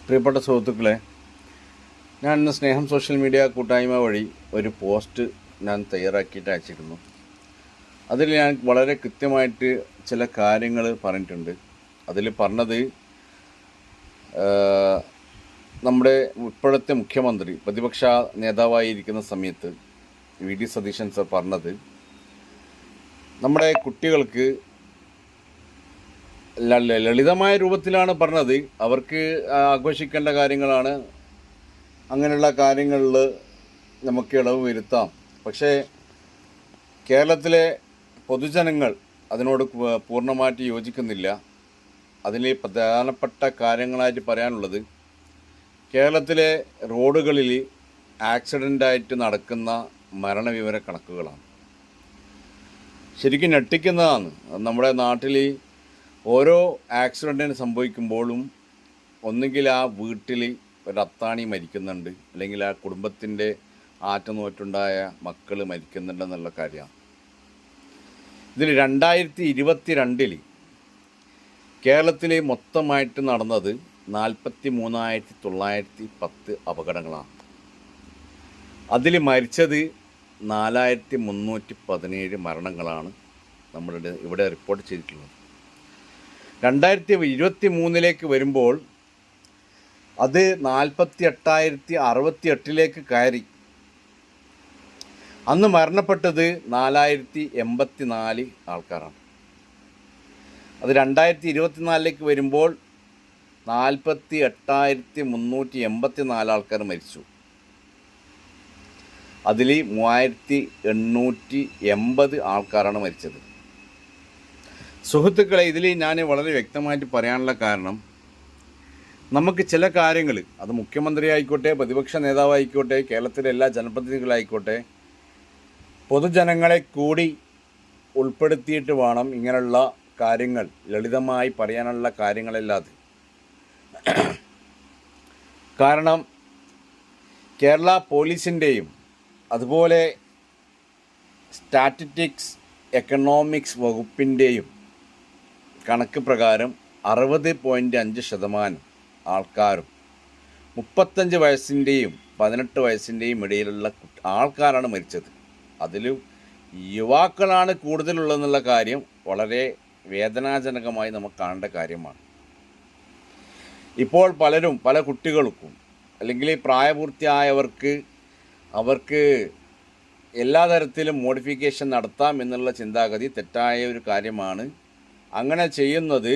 പ്രിയപ്പെട്ട സുഹൃത്തുക്കളെ, ഞാൻ ഇന്ന് സ്നേഹം സോഷ്യൽ മീഡിയ കൂട്ടായ്മ വഴി ഒരു പോസ്റ്റ് ഞാൻ തയ്യാറാക്കിയിട്ട് അയച്ചിരുന്നു. അതിൽ ഞാൻ വളരെ കൃത്യമായിട്ട് ചില കാര്യങ്ങൾ പറഞ്ഞിട്ടുണ്ട്. അതിൽ പറഞ്ഞത് നമ്മുടെ ഇപ്പോഴത്തെ മുഖ്യമന്ത്രി പ്രതിപക്ഷ നേതാവായിരിക്കുന്ന സമയത്ത് വി.ഡി. സതീശൻ സർ പറഞ്ഞത്, നമ്മുടെ കുട്ടികൾക്ക് ലളിതമായ രൂപത്തിലാണ് പറഞ്ഞത്. അവർക്ക് ആഘോഷിക്കേണ്ട കാര്യങ്ങളാണ്, അങ്ങനെയുള്ള കാര്യങ്ങളിൽ നമുക്ക് ഇളവ് വരുത്താം. പക്ഷേ കേരളത്തിലെ പൊതുജനങ്ങൾ അതിനോട് പൂർണ്ണമായിട്ട് യോജിക്കുന്നില്ല. അതിൽ പ്രധാനപ്പെട്ട കാര്യങ്ങളായിട്ട് പറയാനുള്ളത്, കേരളത്തിലെ റോഡുകളിൽ ആക്സിഡൻ്റായിട്ട് നടക്കുന്ന മരണവിവര കണക്കുകളാണ്. ശരിക്കും ഞെട്ടിക്കുന്നതാണ്. നമ്മുടെ നാട്ടിൽ ഓരോ ആക്സിഡൻറ്റിന് സംഭവിക്കുമ്പോഴും ഒന്നുകിൽ ആ വീട്ടിൽ ഒരു അത്താണി മരിക്കുന്നുണ്ട്, അല്ലെങ്കിൽ ആ കുടുംബത്തിൻ്റെ ആറ്റുനോറ്റുണ്ടായ മക്കൾ മരിക്കുന്നുണ്ടെന്നുള്ള കാര്യമാണ്. ഇതിൽ 2022 കേരളത്തിൽ മൊത്തമായിട്ട് നടന്നത് 43,910 അപകടങ്ങളാണ്. അതിൽ മരിച്ചത് 4,317 മരണങ്ങളാണ് നമ്മളുടെ ഇവിടെ റിപ്പോർട്ട് ചെയ്തിട്ടുള്ളത്. 2023 വരുമ്പോൾ അത് 48,068 കയറി. അന്ന് മരണപ്പെട്ടത് 4,084 ആൾക്കാരാണ്. അത് 2024 വരുമ്പോൾ 48,384 ആൾക്കാർ മരിച്ചു. അതിൽ 3,880 ആൾക്കാരാണ് മരിച്ചത്. സുഹൃത്തുക്കളെ, ഇതിൽ ഞാൻ വളരെ വ്യക്തമായിട്ട് പറയാനുള്ള കാരണം, നമുക്ക് ചില കാര്യങ്ങൾ, അത് മുഖ്യമന്ത്രി ആയിക്കോട്ടെ, പ്രതിപക്ഷ നേതാവായിക്കോട്ടെ, കേരളത്തിലെ എല്ലാ ജനപ്രതിനിധികളായിക്കോട്ടെ, പൊതുജനങ്ങളെ കൂടി ഉൾപ്പെടുത്തിയിട്ട് വേണം ഇങ്ങനെയുള്ള കാര്യങ്ങൾ ലളിതമായി പറയാനുള്ള കാര്യങ്ങളല്ലാതെ. കാരണം കേരള പോലീസിൻ്റെയും അതുപോലെ സ്റ്റാറ്റിസ്റ്റിക്സ് എക്കണോമിക്സ് വകുപ്പിൻ്റെയും കണക്ക് പ്രകാരം 60.5% ആൾക്കാരും 35 വയസ്സിൻ്റെയും 18 വയസ്സിൻ്റെയും ഇടയിലുള്ള ആൾക്കാരാണ് മരിച്ചത്. അതിലും യുവാക്കളാണ് കൂടുതലുള്ളതെന്നുള്ള കാര്യം വളരെ വേദനാജനകമായി നമുക്ക് കാണേണ്ട കാര്യമാണ്. ഇപ്പോൾ പല കുട്ടികൾക്കും അല്ലെങ്കിൽ പ്രായപൂർത്തിയായവർക്ക് അവർക്ക് എല്ലാ തരത്തിലും മോഡിഫിക്കേഷൻ നടത്താം എന്നുള്ള ചിന്താഗതി തെറ്റായ ഒരു കാര്യമാണ്. അങ്ങനെ ചെയ്യുന്നത്